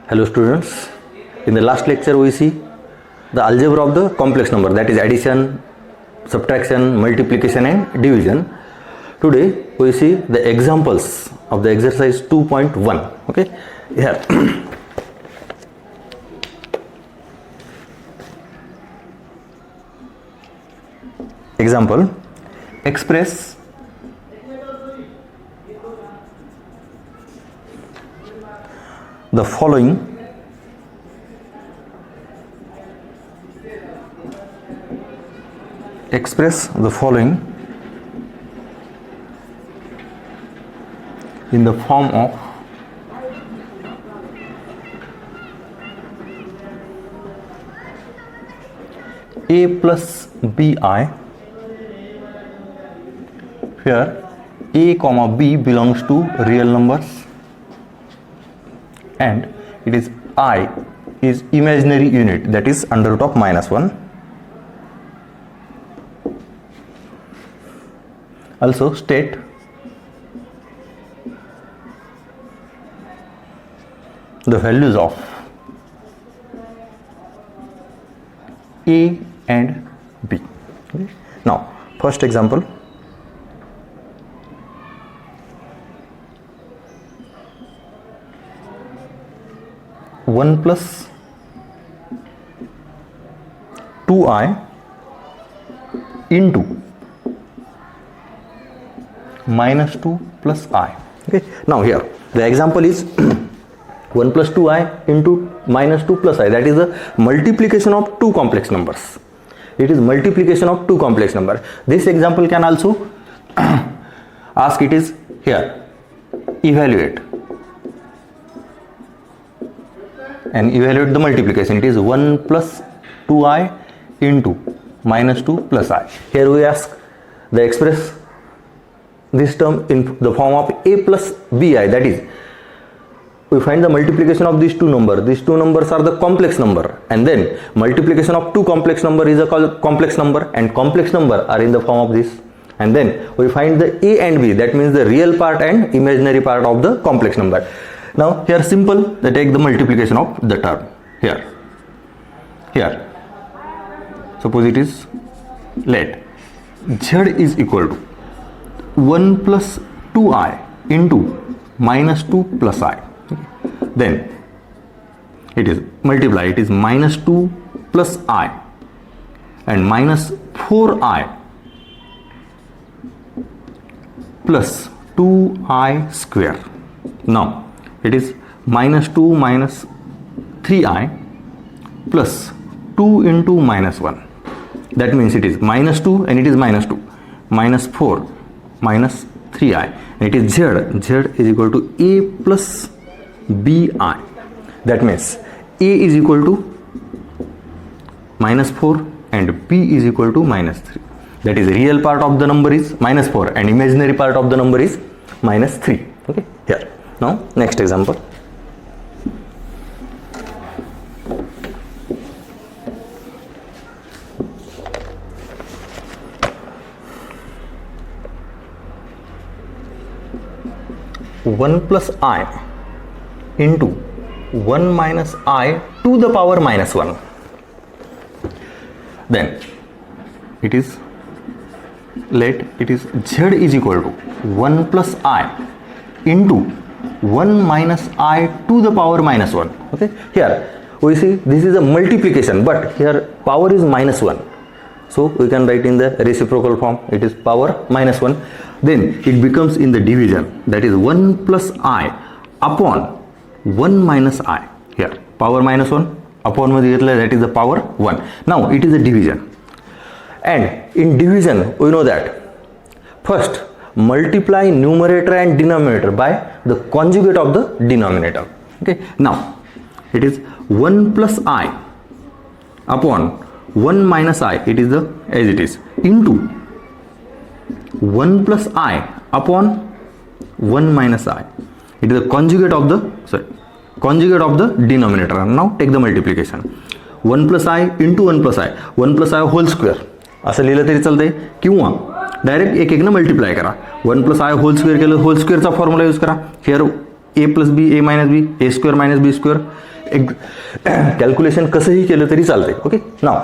Hello students, in the last lecture we see the algebra of the complex number, that is addition, subtraction, multiplication and division. Today we see the examples of the exercise 2.1. Okay, here example, express the following in the form of a plus bi, where a comma b belongs to real numbers and it is I is imaginary unit, that is under root of -1. Also state the values of A and B. Okay. Now first example, one plus 2i into -2 plus I. Okay. Now here the example is 1 plus 2i into -2 plus I, that is the multiplication of two complex numbers. It is multiplication of two complex numbers. This example can also ask, it is here, evaluate the multiplication. It is 1 plus 2i into -2 plus I. Here we ask the express this term in the form of a plus bi, that is we find the multiplication of these two numbers. These two numbers are the complex number, and then multiplication of two complex number is a complex number, and complex number are in the form of this, and then we find the a and b, that means the real part and imaginary part of the complex number. Now here simple, they take the multiplication of the term here. Suppose it is, let z is equal to 1 plus 2i into -2 plus I. Then it is multiply, it is -2 plus I and -4i plus 2i square. Now it is -2 minus 3i plus 2 into -1. That means it is -2 and it is -2, -4 minus 3i, and it is z is equal to a plus bi. That means a is equal to -4 and b is equal to -3. That is real part of the number is -4 and imaginary part of the number is -3. Okay, here. Now next example. One plus I into 1 minus I to the power -1. Then it is, let it is z is equal to 1 plus I into 1 minus I to the power -1. Okay, here we see this is a multiplication, but here power is -1, so we can write in the reciprocal form, it is power -1. Then it becomes in the division, that is 1 plus I upon 1 minus I. Here power -1 upon मध्ये घेतलं, that is the power 1. Now it is a division, and in division we know that first multiply numerator and denominator by the conjugate of the denominator. Okay, now it is 1 plus I upon 1 minus I, it is the as it is, into 1 plus I upon 1 minus I. It is the conjugate of the denominator. Now take the multiplication. 1 plus I into 1 plus I whole square असं लिहिलं तरी चालतंय, किंवा direct एक न multiply करा. 1 plus i whole square केलं, whole स्क्वेअरचा फॉर्म्युला यूज करा. Here a plus b, a minus b, a square minus b square. Calculation कसंही केलं तरी चालते. Okay, now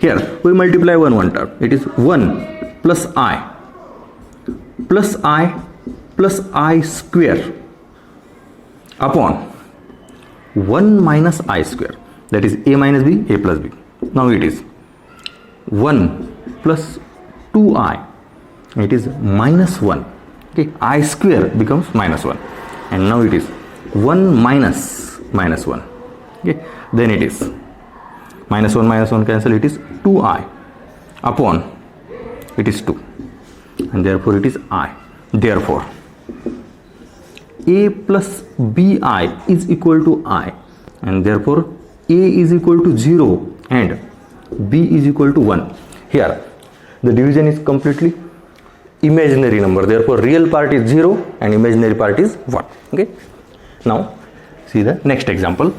here we multiply one term. It is 1 plus i plus i square upon 1 minus I square, that is a minus b, a plus b. Now it is 1 plus 2i, it is minus 1. Okay, I square becomes minus 1, and now it is 1 minus 1. Okay, then it is minus 1 cancel, it is 2i upon, it is 2, and therefore it is I. Therefore a plus bi is equal to I, and therefore a is equal to 0 and b is equal to 1. Here the division is completely imaginary number, therefore real part is 0 and imaginary part is 1. Okay, now see the next example.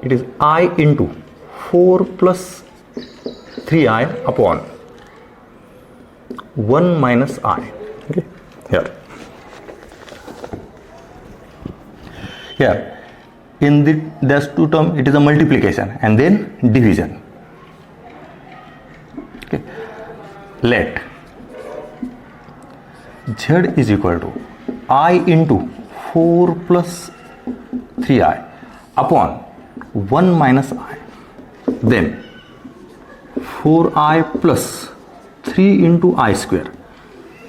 It is I into 4 plus 3i upon 1 minus I. Okay, here in there's two term, it is a multiplication and then division. Okay, let z is equal to I into 4 plus 3i upon 1 minus I, then 4i plus 3 into I square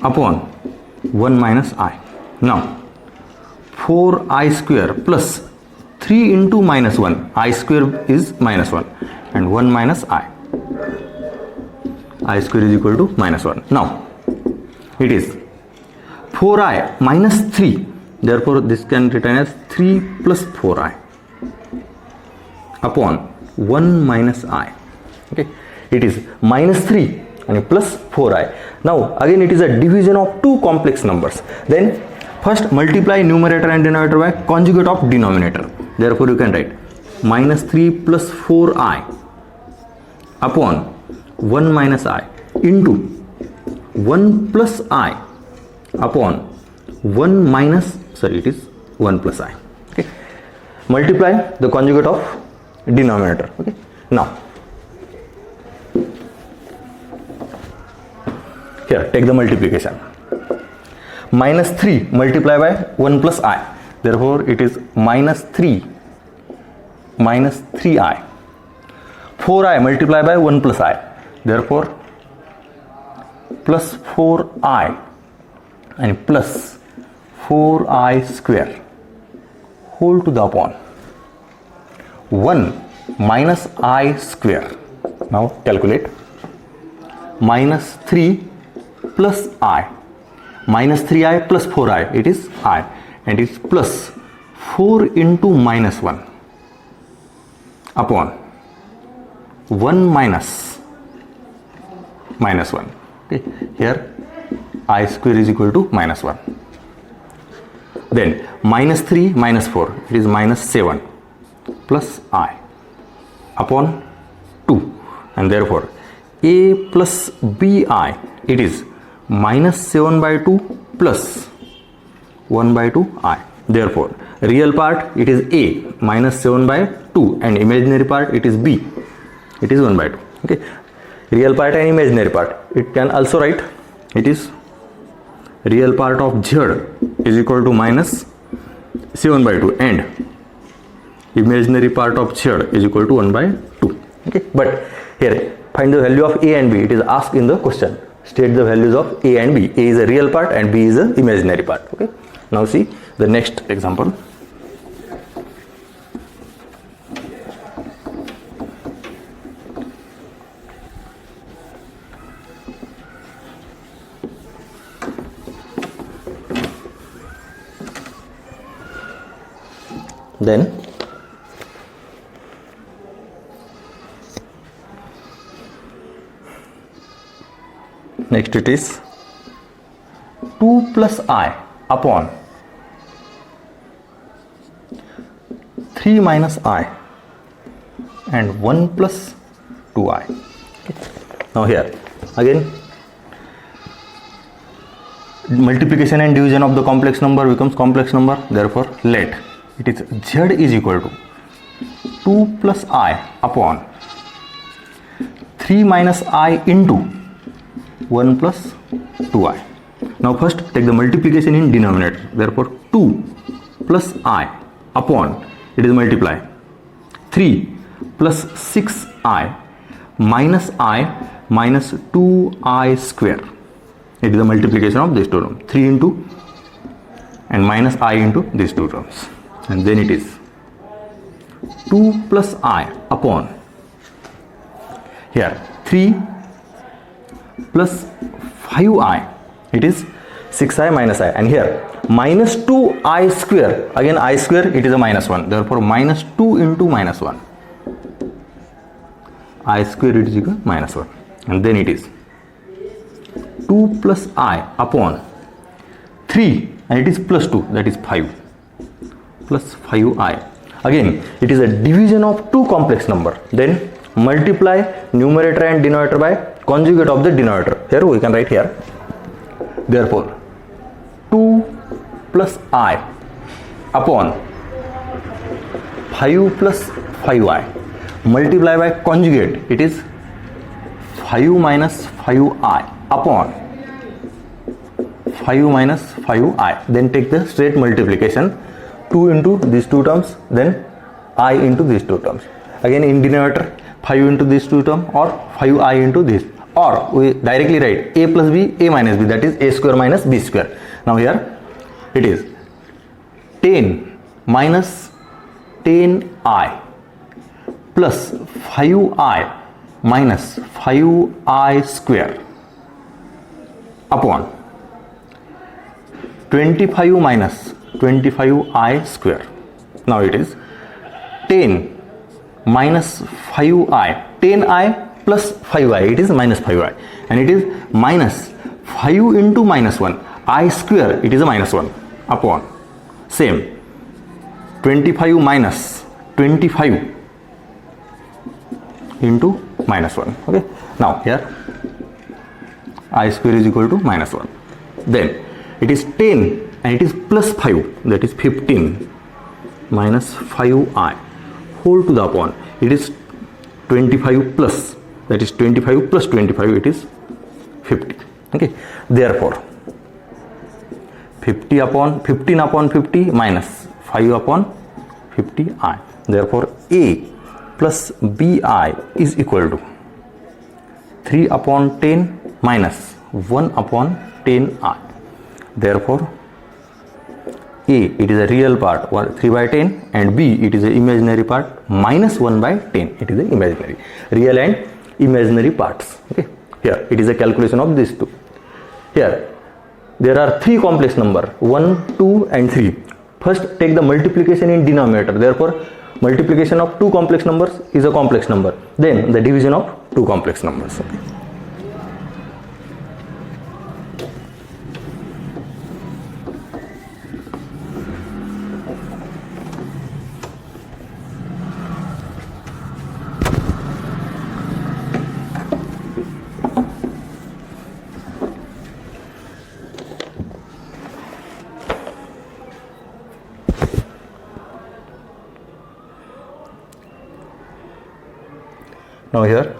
upon 1 minus I. Now 4i square plus 3 into minus 1, I square is minus 1, and 1 minus I square is equal to minus 1. Now it is 4i minus 3, therefore this can written as 3 plus 4i upon 1 minus I. Okay, it is minus 3 and plus 4i. Now again it is a division of two complex numbers. Then first multiply numerator and denominator by conjugate of denominator. Therefore you can write minus 3 plus 4i upon 1 minus I into 1 plus I upon 1 minus, sorry, it is 1 plus I. Okay, multiply the conjugate of denominator. Okay, now here take the multiplication. Minus 3 multiply by 1 plus I, therefore it is minus 3i. 4i multiply by 1 plus I, therefore plus 4i and plus 4i square whole to the upon 1 minus I square. Now calculate. Minus 3 plus I, minus 3i plus 4i, it is I, and it is plus 4 into minus 1 upon 1 minus 1. Okay, here I square is equal to minus 1. Then minus 3 minus 4, it is minus 7 plus I upon 2, and therefore a plus bi, it is minus 7 by 2 plus 1 by 2 I. Therefore real part it is a minus 7 by 2 and imaginary part it is b, it is 1 by 2. Okay, real part and imaginary part, it can also write it is real part of z is equal to minus 7 by 2 and imaginary part of z is equal to 1 by 2. Okay, but here find the value of a and b, it is asked in the question. State the values of a and b. A is a real part and b is a imaginary part. Okay, now see the next example. Then next it is 2 plus I upon 3 minus I and 1 plus 2I. Okay. Now here again multiplication and division of the complex number becomes complex number. Therefore let it is Z is equal to 2 plus I upon 3 minus I into 1 plus 2I. Now first take the multiplication in denominator. Therefore 2 plus I upon, it is multiply, 3 plus 6I minus 2I square. It is the multiplication of these two terms. 3 into and minus I into these two terms. And then it is 2 plus I upon, here 3 plus 5I, it is 6I minus I, and here minus 2I square, again I square, it is a minus 1, therefore minus 2 into minus 1, I square it is equal to minus 1, and then it is 2 plus I upon 3 and it is plus 2, that is 5 plus 5I. Again it is a division of two complex number, then multiply numerator and denominator by conjugate of the denominator. Here we can write here, therefore 2 plus I upon 5 plus 5I multiply by conjugate, it is 5 minus 5I upon 5 minus 5I. Then take the straight multiplication, 2 into these two terms, then I into these two terms. Again in denominator 5 into these two terms or 5I into this, or we directly write a plus b, a minus b, that is a square minus b square. Now here it is 10 minus 10I plus 5I minus 5I square upon 25 minus 25I square. Now it is 10 minus 5I, 10I plus 5I, it is minus 5I, and it is minus 5 into minus 1, I square, it is a minus 1 upon same 25 minus 25 into minus 1. Okay. Now here I square is equal to minus 1. Then it is 10 and it is plus 5, that is 15 minus 5I whole to the upon, it is 25 plus, that is 25 plus 25, it is 50. Okay. Therefore 15 upon 50 minus 5 upon 50I. Therefore A plus BI is equal to 3 upon 10 minus 1 upon 10I. Therefore A, it is a real part 3 by 10, and B, it is an imaginary part minus 1 by 10, it is the imaginary, real and imaginary parts. Okay. Here it is a calculation of these two. Here there are three complex number 1, 2 and 3. First take the multiplication in denominator, therefore multiplication of two complex numbers is a complex number, then the division of two complex numbers. Okay. Now here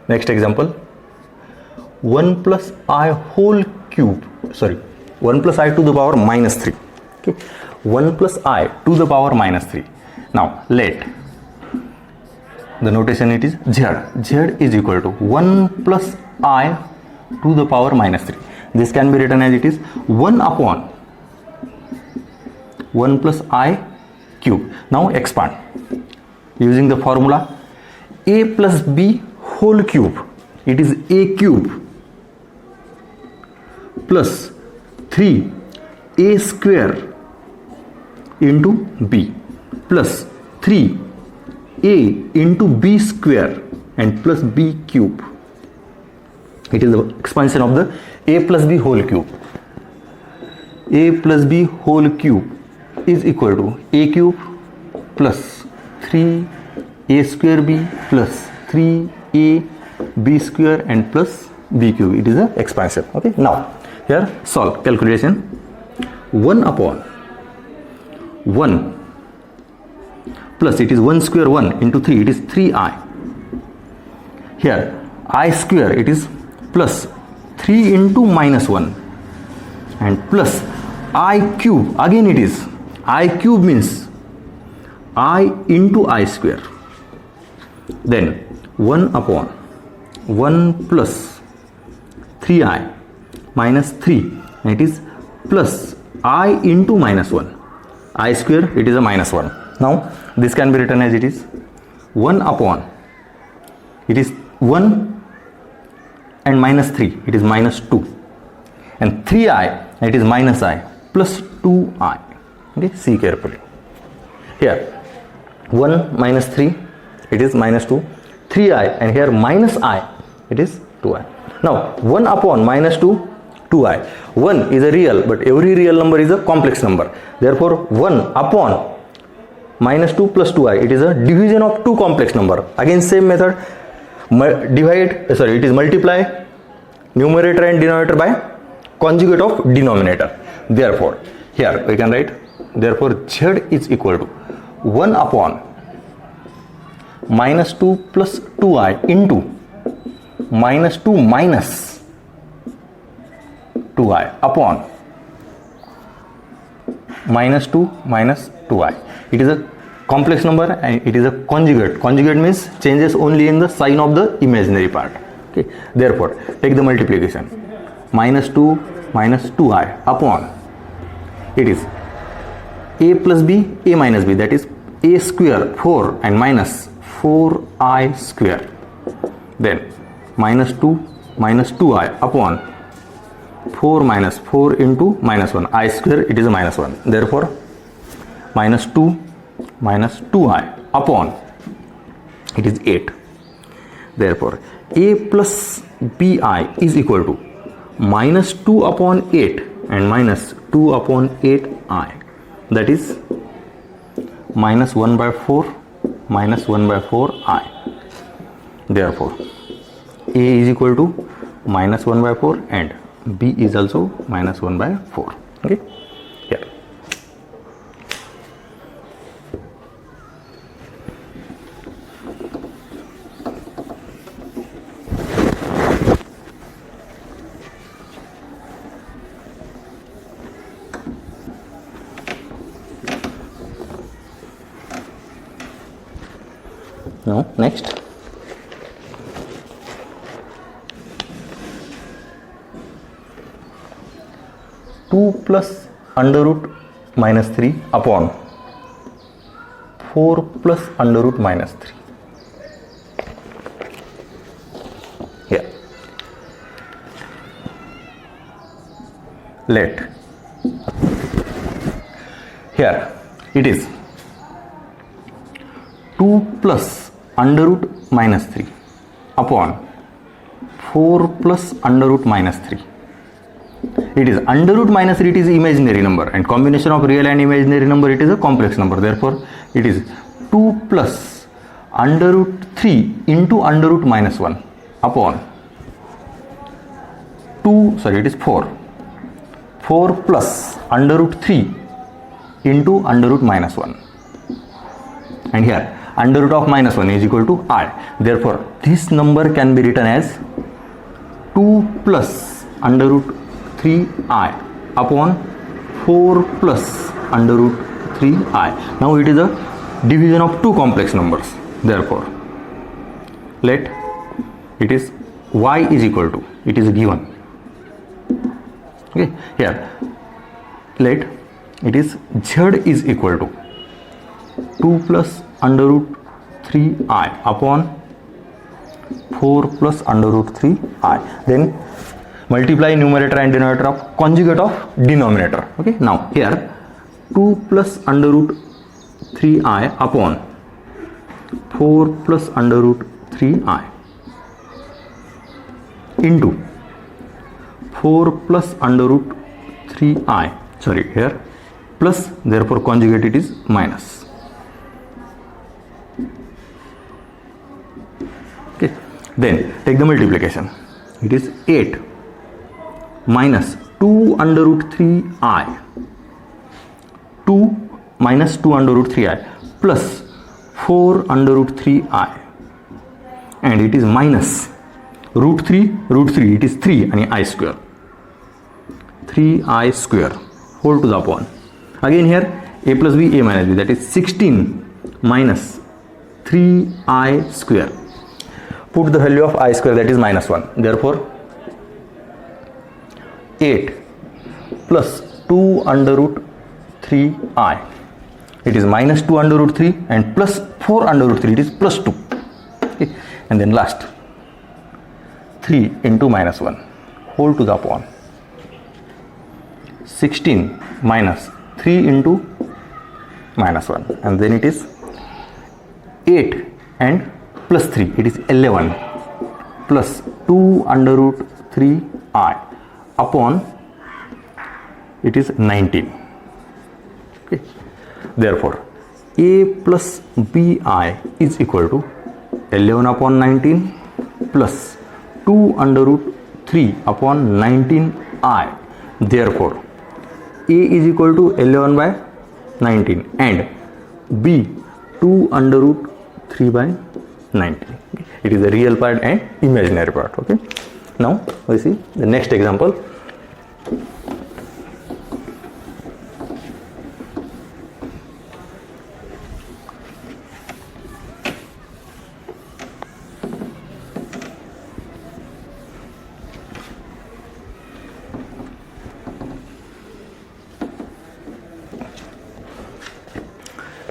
next example, 1 plus I whole cube, 1 plus I to the power minus 3. Okay. 1 plus I to the power minus 3. Now let the notation, it is Z is equal to 1 plus I to the power minus 3. This can be written as it is 1 upon 1 plus I cube. Now expand using the formula a plus b whole cube, it is a cube plus 3a square into b plus 3a into b square and plus b cube. It is the expansion of the a plus b whole cube. A plus b whole cube is equal to a cube plus 3a square b plus 3a b square and plus b cube. It is a expansion. Okay, now here solve calculation. 1 upon 1 plus it is 1 square 1 into 3, it is 3i. Here I square, it is plus 3 into minus 1 and plus I cube, again it is I cube means I into I square. Then 1 upon 1 plus 3i minus 3, and it is plus I into minus 1. I square, it is a minus 1. Now this can be written as it is 1 upon, it is 1 and minus 3, it is minus 2, and 3i, it is minus I plus 2i. Okay, see carefully. Here 1 minus 3, it is minus 2, 3i, and here minus I, it is 2i. Now 1 upon minus 2, 2i. 1 is a real, but every real number is a complex number. Therefore 1 upon minus 2 plus 2i, it is a division of two complex number. Again same method, it is multiply numerator and denominator by conjugate of denominator. Therefore here we can write, therefore z is equal to 1 upon minus 2 plus 2i into minus 2 minus 2i upon minus 2 minus 2i. It is a complex number and it is a conjugate. Conjugate means changes only in the sign of the imaginary part. Okay. Therefore take the multiplication. Minus 2 minus 2i upon, it is a plus b, a minus b, that is a square 4 and minus 4i square. Then minus 2 minus 2i upon 4 minus 4 into minus 1, I square, it is a minus 1. Therefore minus 2 minus 2i upon, it is 8. Therefore a plus bi is equal to minus 2 upon 8 and minus 2 upon 8i, that is minus 1 by 4 minus 1 by 4i. Therefore a is equal to minus 1 by 4 and b is also minus 1 by 4. Okay, here. Now next, two plus under root minus 3 upon 4 plus under root minus 3. Here let, here it is 2 plus under root minus 3 upon 4 plus under root minus 3. It is under root minus 3, it is imaginary number, and combination of real and imaginary number, it is a complex number. Therefore it is 2 plus under root 3 into under root minus 1 upon 4 plus under root 3 into under root minus 1, and here under root of minus 1 is equal to I. Therefore this number can be written as 2 plus under root 3i upon 4 plus under root 3i. Now it is a division of two complex numbers. Therefore let it is y is equal to, it is given. Okay, here let it is z is equal to 2 plus under root 3i upon 4 plus under root 3i. Then multiply numerator and denominator of conjugate of denominator. Okay, now here 2 plus under root 3i upon 4 plus under root 3i into 4 plus under root 3i, sorry, here plus, therefore conjugate it is minus. Okay, then take the multiplication. It is 8 minus 2 under root 3i, 2 minus 2 under root 3i plus 4 under root 3i, and it is minus root 3, it is 3 and I square, 3i square whole to the upon. Again here a plus b, a minus b, that is 16 minus 3i square. Put the value of I square, that is minus 1. Therefore 8 plus 2 under root 3i, it is minus 2 under root 3, and plus 4 under root 3, it is plus 2. Okay. And then last 3 into minus 1 whole to the upon 16 minus 3 into minus 1, and then it is 8 and plus 3, it is 11 plus 2 under root 3i upon, it is 19. Okay. Therefore a plus bi is equal to 11 upon 19 plus 2 under root 3 upon 19i. Therefore a is equal to 11 by 19 and b 2 under root 3 by 19. Okay. It is the real part and imaginary part. Okay. Now we see the next example.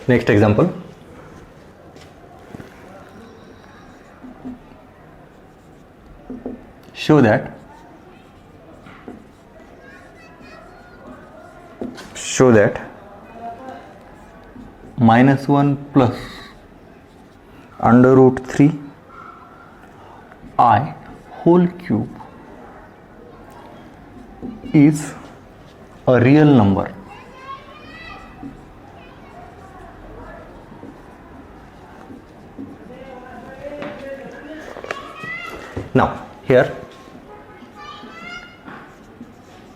Next example. Show that minus 1 plus under root 3 I whole cube is a real number. Now here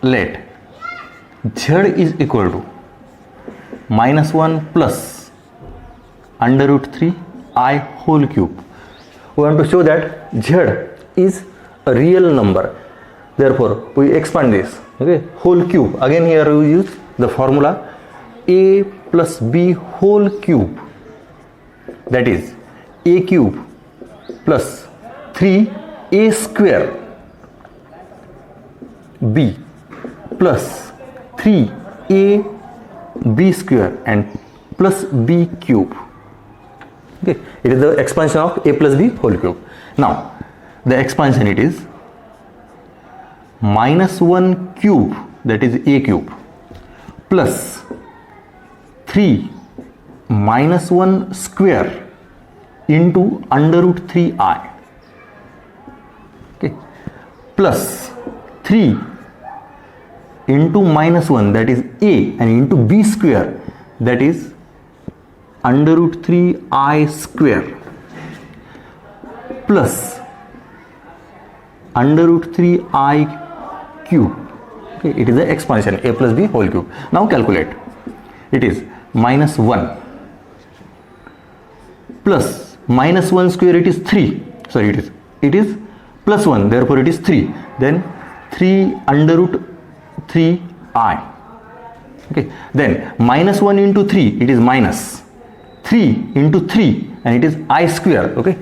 let z is equal to minus 1 plus under root 3 I whole cube. We want to show that z is a real number. Therefore we expand this. Okay, whole cube. Again here we use the formula a plus b whole cube, that is a cube plus 3a square b plus 3a b square and plus b cube. Okay, it is the expansion of a plus b whole cube. Now the expansion, it is minus 1 cube, that is a cube, plus 3 minus 1 square into under root 3i. Okay, plus 3 into minus 1, that is a, and into b square, that is under root 3i square, plus under root 3i cube. Okay, it is the expansion a plus b whole cube. Now calculate. It is minus 1 plus minus 1 square, it is 3. Sorry, it is plus 1, therefore it is 3. Then 3 under root 3i. Okay, then minus 1 into 3, it is minus 3 into 3, and it is I square. Okay,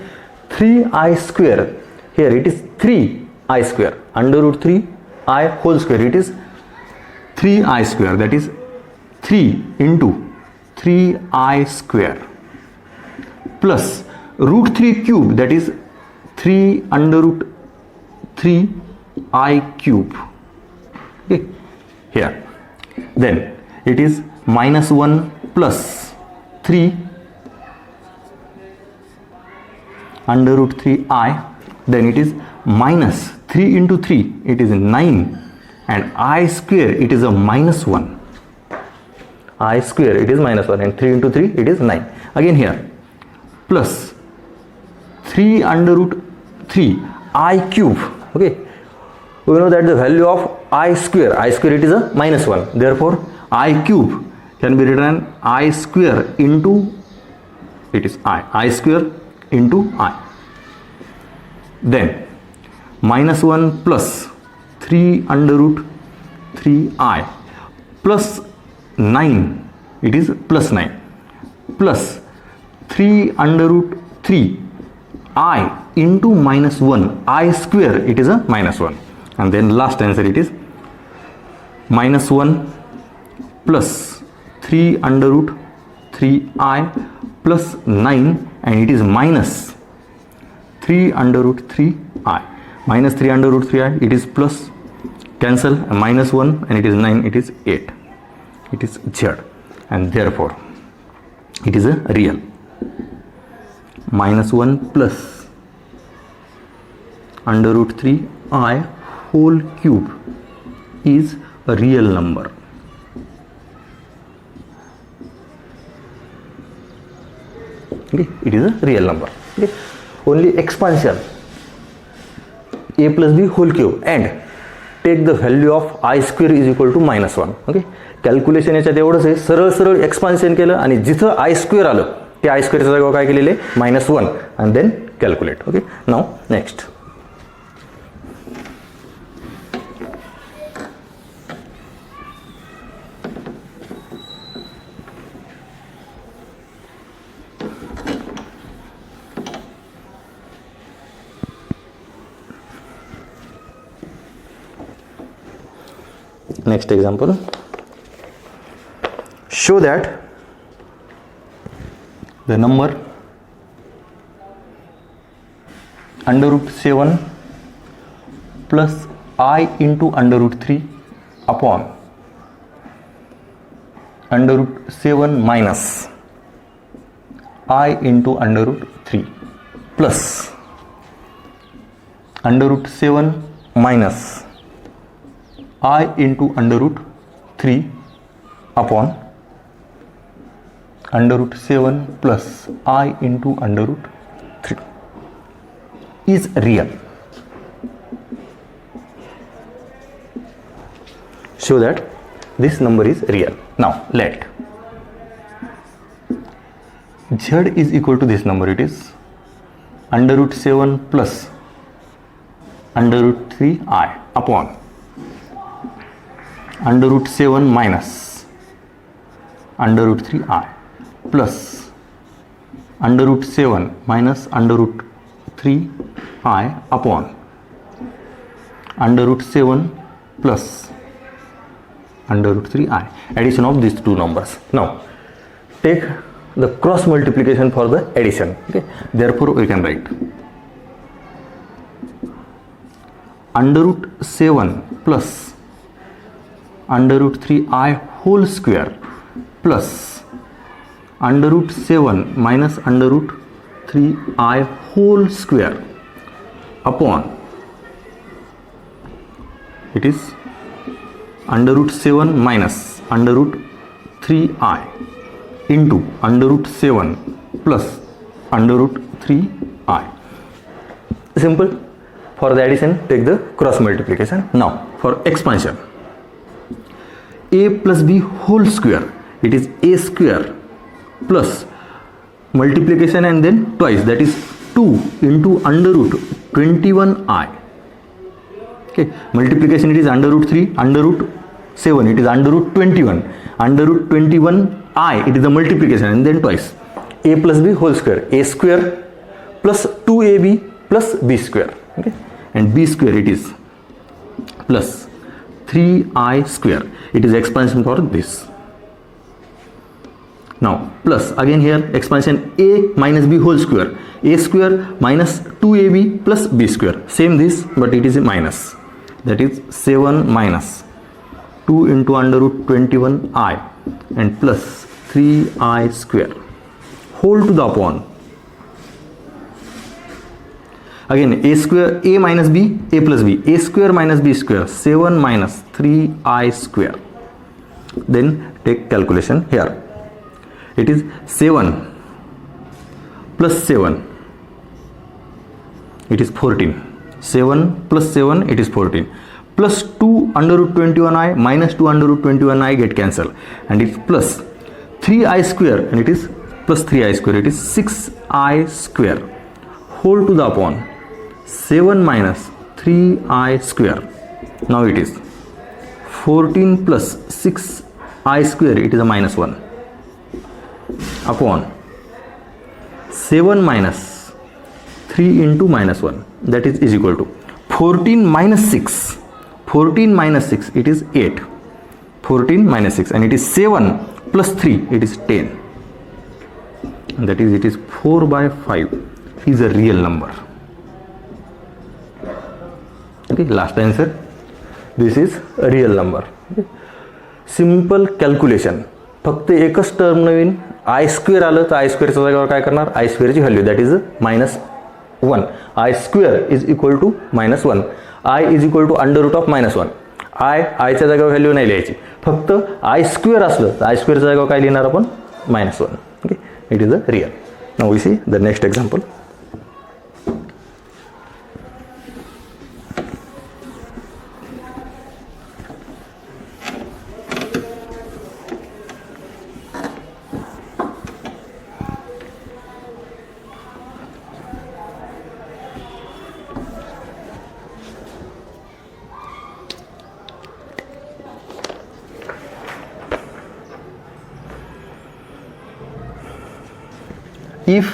3i square, here it is 3i square, under root 3i whole square, it is 3i square, that is 3 into 3i square plus root 3 cube, that is 3 under root 3i cube. Okay, here then it is minus 1 plus 3 under root 3i, then it is minus 3 into 3, it is 9, and I square, it is a minus 1 I square, it is minus 1, and 3 into 3, it is 9. Again here, plus 3 under root 3 I cube. Okay, we know that the value of I square it is a minus 1. Therefore, I cube can be written I square into, it is I square into I. Then minus 1 plus 3 under root 3I plus 9, it is plus 9, plus 3 under root 3 I into minus 1 I square, it is a minus 1. And then last answer, it is minus 1 plus 3 under root 3I plus 9, and it is minus 3 under root 3I. Minus 3 under root 3I, it is plus, cancel, minus 1, and it is 9, it is 8. It is Z, and therefore it is a real. Minus 1 plus under root 3I whole cube is a real number. Okay, it is a real number. Okay, only expansion a plus b whole cube and take the value of I square is equal to minus 1. Okay, calculation याच्यात एवढंच आहे, सरळ सरळ expansion केलं आणि जिथं I square आलं ते I स्क्वेअरच्या जागेवर काय केलेले minus 1 and then calculate. Okay, now next. Next example, show that the number under root 7 plus I into under root 3 upon under root 7 minus I into under root 3 plus under root 7 minus I into under root 3 upon under root 7 plus I into under root 3 is real. Show that this number is real. Now let Z is equal to this number, it is under root 7 plus under root 3I upon under root 7 minus under root 3I plus under root 7 minus under root 3I upon under root 7 plus under root 3I. Addition of these two numbers. Now take the cross multiplication for the addition. Okay, therefore we can write under root 7 plus under root 3I whole square plus under root 7 minus under root 3I whole square upon, it is under root 7 minus under root 3I into under root 7 plus under root 3I. Simple. For the addition, take the cross multiplication. Now for expansion, a plus b whole square, it is a square plus multiplication and then twice, that is 2 into under root 21I. Okay, multiplication it is under root 3, under root 7 it is under root 21, under root 21I it is the multiplication and then twice a plus b whole square, a square plus 2ab plus b square. Okay, and b square it is plus 3I square, it is expansion for this. Now plus again here expansion a minus b whole square, a square minus 2ab plus b square, same this but it is a minus, that is 7 minus 2 into under root 21I and plus 3I square whole to the upon. Again a square, a minus b, a plus b, a square minus b square, 7 minus 3I square, then take calculation here. It is 7 plus 7, it is 14. 7 plus 7, it is 14. Plus 2 under root 21i minus 2 under root 21i get cancelled, and it's plus 3i square, and it is plus 3i square, it is 6i square whole to the upon 7 minus 3i square. Now it is 14 plus 6i square, it is a minus 1 upon 7 minus 3 into minus 1, that is equal to 14 minus 6. 14 minus 6, it is 8. 14 minus 6, and it is 7 plus 3, it is 10. And that is, it is 4 by 5 is a real number. Okay, last answer. This is a real number. Okay. Simple calculation. फक्त एकच term Naveen I square आलं तर आय स्क्वेअरच्या जागेवर काय करणार, i स्क्वेअरची value that is -1. I square is equal to -1. I is equal to under root of -1. आयच्या जागेवर व्हॅल्यू नाही लिहायची, फक्त आय स्क्वेअर असलं तर आय स्क्वेअरच्या जागेवर काय लिहिणार आपण, -1. Okay, it is a real. Now we see the next example. If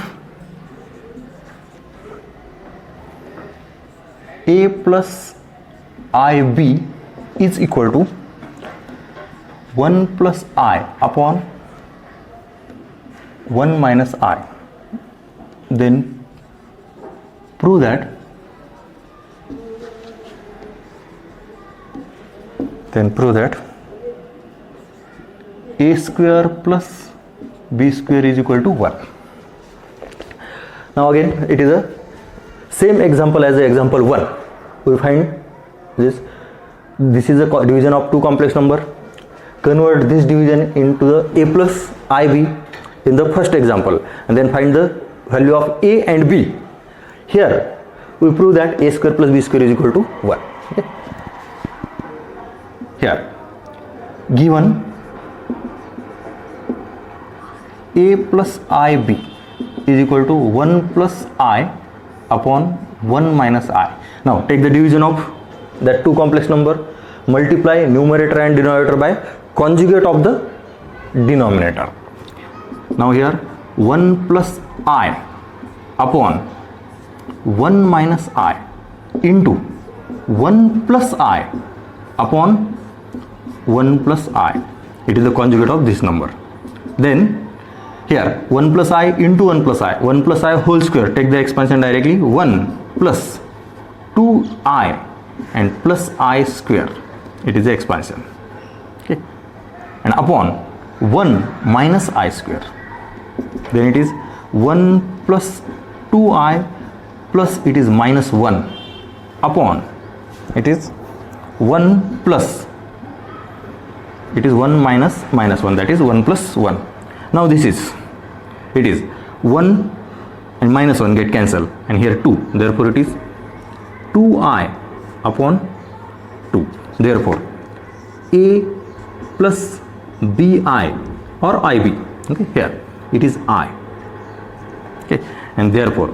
a plus ib is equal to 1 plus I upon 1 minus I, then prove that a square plus b square is equal to 1. Now again it is a same example as the example 1. We find this is a division of two complex number. Convert this division into the a plus ib in the first example, and then find the value of a and b. Here we prove that a square plus b square is equal to 1. Okay. Here given a plus ib is equal to 1 plus I upon 1 minus I. Now take the division of that two complex number, multiply numerator and denominator by conjugate of the denominator. Now here 1 plus I upon 1 minus I into 1 plus I upon 1 plus I. It is the conjugate of this number. Then here 1 plus I into 1 plus I, 1 plus I whole square, take the expansion directly, 1 plus 2I and plus I square, it is the expansion. Okay, and upon 1 minus I square, then it is 1 plus 2I plus it is -1 upon it is 1 plus it is 1 minus -1, that is 1 plus 1. Now this is, it is 1 and -1 get cancelled, and here 2, therefore it is 2I upon 2. Therefore a plus bi or ib, okay, here it is I. Okay, and therefore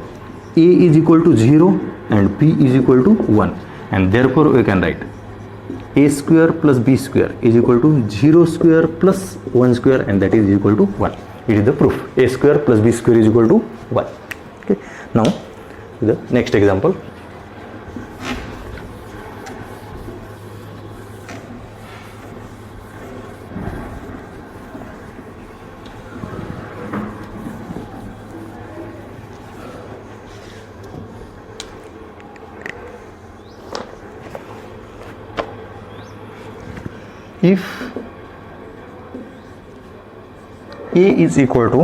a is equal to 0 and b is equal to 1, and therefore we can write a square plus b square is equal to 0 square plus 1 square, and that is equal to 1. It is the proof. A square plus b square is equal to 1. Okay. Now the next example. If a is equal to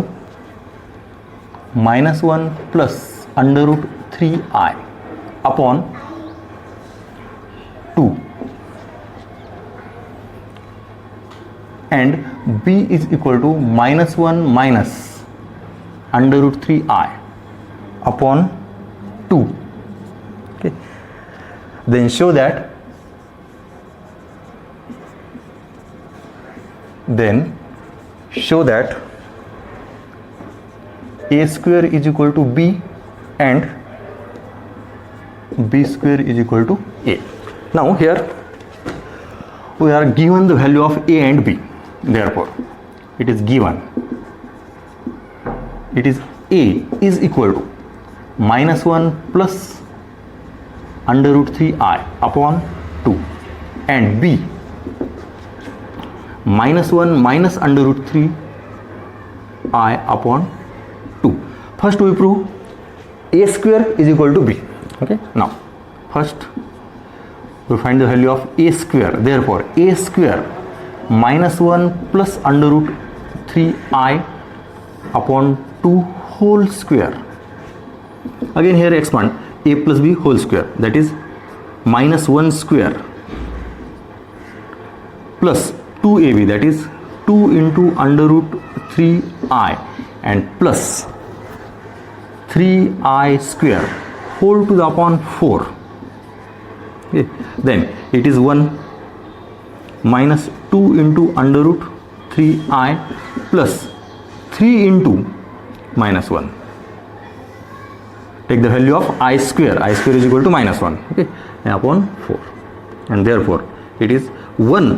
-1 plus under root 3I upon 2, and b is equal to -1 minus under root 3i upon 2. Okay, then show that a square is equal to b and b square is equal to a. Now here we are given the value of a and b, therefore it is given, it is a is equal to -1 plus under root 3i upon 2 and b -1 minus under root 3i upon 2. First we prove a square is equal to b. Okay, now first we find the value of a square, therefore a square -1 plus under root 3i upon 2 whole square. Again here expand a plus b whole square, that is -1 square plus 2ab, that is 2 into under root 3i and plus 3i square whole to the upon 4. Okay. Then it is 1 minus 2 into under root 3i plus 3 into -1. Take the value of I square is equal to -1, okay, upon 4, and therefore it is 1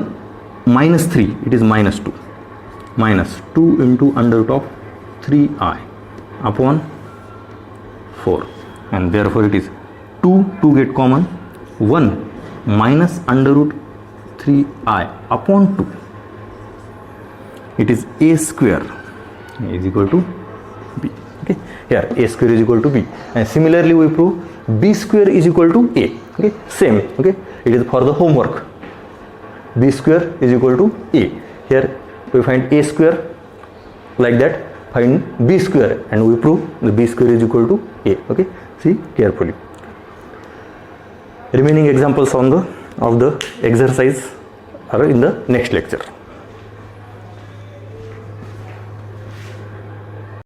minus 3, it is -2, minus 2 into under root of 3i upon 4, and therefore it is 2 get common, 1 minus under root 3i upon 2, it is a square is equal to b. Okay, here a square is equal to b, and similarly we prove b square is equal to a. Okay, same. Okay, it is for the homework. B square is equal to a. Here we find a square, like that find b square, and we prove the b square is equal to a. Okay, see carefully. Remaining examples of the exercise are in the next lecture.